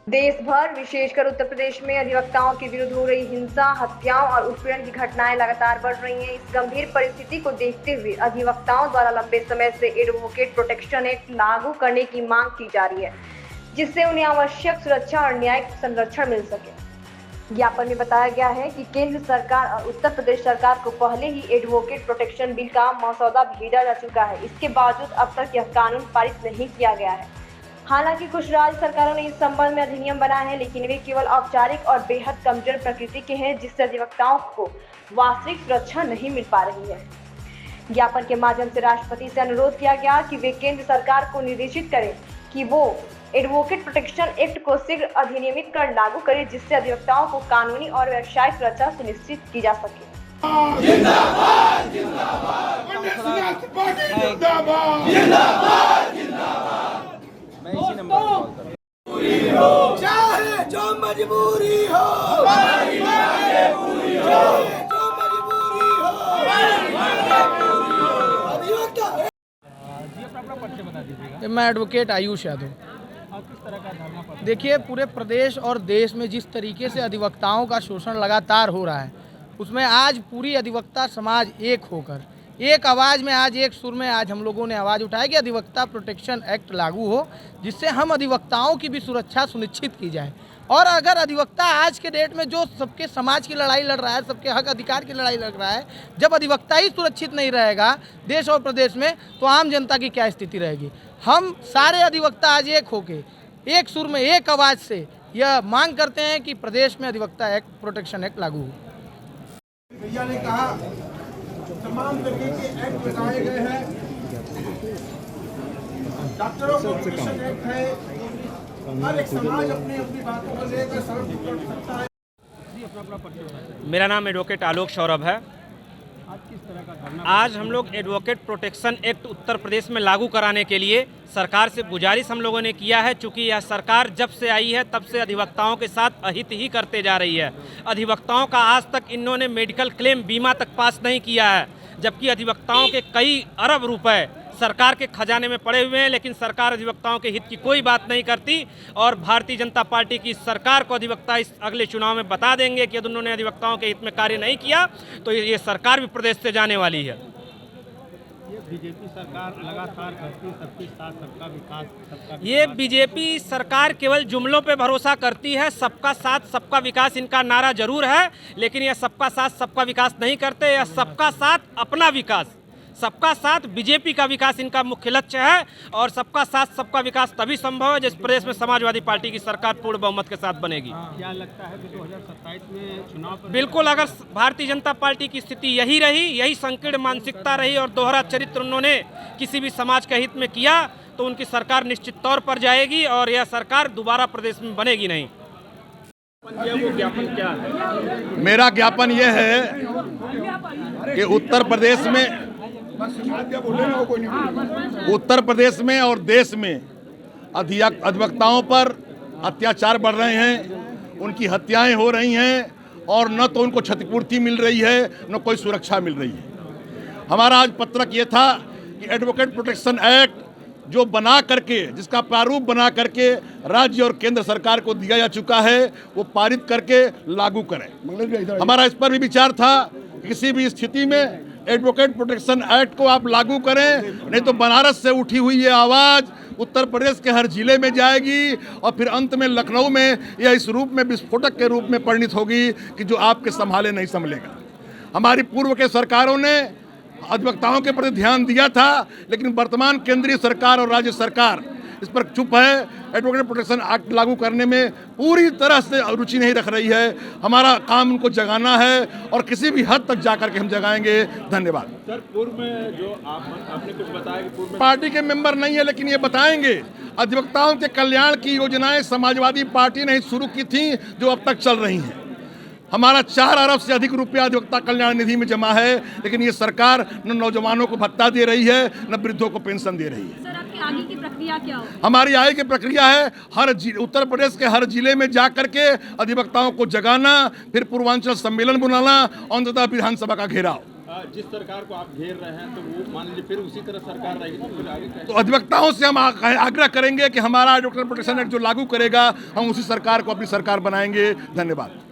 देश भर, विशेषकर उत्तर प्रदेश में अधिवक्ताओं के विरुद्ध हो रही हिंसा, हत्याओं और उत्पीड़न की घटनाएं लगातार बढ़ रही हैं। इस गंभीर परिस्थिति को देखते हुए अधिवक्ताओं द्वारा लंबे समय से एडवोकेट प्रोटेक्शन एक्ट लागू करने की मांग की जा रही है, जिससे उन्हें आवश्यक सुरक्षा और न्यायिक संरक्षण मिल सके। ज्ञापन में बताया गया है कि केंद्र सरकार और उत्तर प्रदेश सरकार को पहले ही एडवोकेट प्रोटेक्शन बिल का मसौदा भेजा जा चुका है। इसके बावजूद अब तक यह कानून पारित नहीं किया गया है। हालांकि कुछ राज्य सरकारों ने इस संबंध में अधिनियम बनाए हैं, लेकिन वे केवल औपचारिक और बेहद कमजोर प्रकृति के हैं, जिससे अधिवक्ताओं को वास्तविक सुरक्षा नहीं मिल पा रही है। ज्ञापन के माध्यम से राष्ट्रपति से अनुरोध किया गया कि वे केंद्र सरकार को निर्देशित करें कि वो एडवोकेट प्रोटेक्शन एक्ट को शीघ्र अधिनियमित कर लागू करे, जिससे अधिवक्ताओं को कानूनी और व्यवसायिक सुरक्षा सुनिश्चित की जा सके। जिंदाबाद जिंदाबाद जिंदाबाद जिंदाबाद जिंदाबाद। मैं इसी नंबर पर कॉल कर रहा हूं। चाहे जो मजबूरी हो, हमारी मांगें पूरी हो, चाहे जो मजबूरी हो, हमारी मांगें पूरी हो। अधिवक्ता जी अपना परिचय बता दीजिएगा। मैं एडवोकेट आयुष यादव। किस तरह का धरना पत्र? देखिए, पूरे प्रदेश और देश में जिस तरीके से अधिवक्ताओं का शोषण लगातार हो रहा है, उसमें आज पूरी अधिवक्ता समाज एक होकर एक आवाज़ में, आज एक सुर में आज हम लोगों ने आवाज़ उठाई कि अधिवक्ता प्रोटेक्शन एक्ट लागू हो, जिससे हम अधिवक्ताओं की भी सुरक्षा सुनिश्चित की जाए। और अगर अधिवक्ता आज के डेट में जो सबके समाज की लड़ाई लड़ रहा है, सबके हक अधिकार की लड़ाई लड़ रहा है, जब अधिवक्ता ही सुरक्षित नहीं रहेगा देश और प्रदेश में, तो आम जनता की क्या स्थिति रहेगी। हम सारे अधिवक्ता आज एक होके एक सुर में एक आवाज़ से यह मांग करते हैं कि प्रदेश में अधिवक्ता एक्ट प्रोटेक्शन एक्ट लागू हो। भैया ने कहा तमाम तरह के एक्ट बनाए गए हैं, डॉक्टरों को प्रोटेक्शन एक्ट है, हर एक समाज अपनी अपनी बातों को लेकर संरक्षित कर सकता है। जी अपना परिचय बता दीजिए। मेरा नाम एडवोकेट आलोक सौरभ है। आज किस तरह का धरना? आज हम लोग advocate protection act Uttar Pradesh में लागू कराने के लिए सरकार से गुजारिश हम लोगों ने किया है। चूँकि यह सरकार जब से आई है तब से अधिवक्ताओं के साथ अहित ही करते जा रही है। अधिवक्ताओं का आज तक इन्होंने मेडिकल क्लेम बीमा तक पास नहीं किया है, जबकि अधिवक्ताओं के कई अरब रुपए सरकार के खजाने में पड़े हुए हैं, लेकिन सरकार अधिवक्ताओं के हित की कोई बात नहीं करती। और भारतीय जनता पार्टी की सरकार को अधिवक्ता इस अगले चुनाव में बता देंगे कि यदि उन्होंने अधिवक्ताओं के हित में कार्य नहीं किया तो ये सरकार भी प्रदेश से जाने वाली है। ये बीजेपी सरकार लगातार करती सबके साथ सबका विकास, सबका ये बीजेपी सरकार केवल जुमलों पे भरोसा करती है। सबका साथ सबका विकास इनका नारा जरूर है, लेकिन यह सबका साथ सबका विकास नहीं करते। यह सबका साथ अपना विकास, सबका साथ बीजेपी का विकास इनका मुख्य लक्ष्य है। और सबका साथ सबका विकास तभी संभव है जिस प्रदेश में समाजवादी पार्टी की सरकार पूर्ण बहुमत के साथ बनेगी। क्या लगता है कि 2027 में चुनाव पर बिल्कुल, अगर भारतीय जनता पार्टी की स्थिति यही रही, यही संकीर्ण मानसिकता रही और दोहरा चरित्र उन्होंने किसी भी समाज के हित में किया, तो उनकी सरकार निश्चित तौर पर जाएगी और यह सरकार दोबारा प्रदेश में बनेगी नहीं। वो ज्ञापन क्या है? मेरा ज्ञापन यह है कि उत्तर प्रदेश में और देश में अधिवक्ताओं पर अत्याचार बढ़ रहे हैं, उनकी हत्याएं हो रही हैं और न तो उनको क्षतिपूर्ति मिल रही है न कोई सुरक्षा मिल रही है। हमारा आज पत्रक ये था कि एडवोकेट प्रोटेक्शन एक्ट जो बना करके, जिसका प्रारूप बना करके राज्य और केंद्र सरकार को दिया जा चुका है, वो पारित करके लागू करें। हमारा इस पर भी विचार था कि किसी भी स्थिति में एडवोकेट प्रोटेक्शन एक्ट को आप लागू करें, नहीं तो बनारस से उठी हुई ये आवाज़ उत्तर प्रदेश के हर जिले में जाएगी और फिर अंत में लखनऊ में यह इस रूप में विस्फोटक के रूप में परिणित होगी कि जो आपके संभाले नहीं संभलेगा। हमारी पूर्व के सरकारों ने अधिवक्ताओं के प्रति ध्यान दिया था, लेकिन वर्तमान केंद्रीय सरकार और राज्य सरकार इस पर चुप है। एडवोकेट प्रोटेक्शन एक्ट लागू करने में पूरी तरह से रुचि नहीं रख रही है। हमारा काम उनको जगाना है और किसी भी हद तक जाकर के हम जगाएंगे। धन्यवाद। सर, पूर्व में जो आपने कुछ बताया कि पूर्व में पार्टी के मेंबर नहीं है, लेकिन ये बताएंगे अधिवक्ताओं के कल्याण की योजनाएं समाजवादी पार्टी ने शुरू की थी, जो अब तक चल रही हैं। हमारा 4 अरब से अधिक रुपया अधिवक्ता कल्याण निधि में जमा है, लेकिन ये सरकार न नौजवानों को भत्ता दे रही है न वृद्धों को पेंशन दे रही है। सर, आपकी आगे की प्रक्रिया क्या हो? हमारी आगे की प्रक्रिया है उत्तर प्रदेश के हर जिले में जा करके अधिवक्ताओं को जगाना, फिर पूर्वांचल सम्मेलन बुलाना और अंततः विधानसभा का घेराव। जिस सरकार को आप घेर रहे हैं तो वो मान लीजिए फिर उसी तरह सरकार रहेगी तो फिर आगे क्या? तो अधिवक्ताओं से हम आग्रह करेंगे कि हमारा एडवोकेट प्रोटेक्शन एक्ट जो लागू करेगा हम उसी सरकार को अपनी सरकार बनाएंगे। धन्यवाद।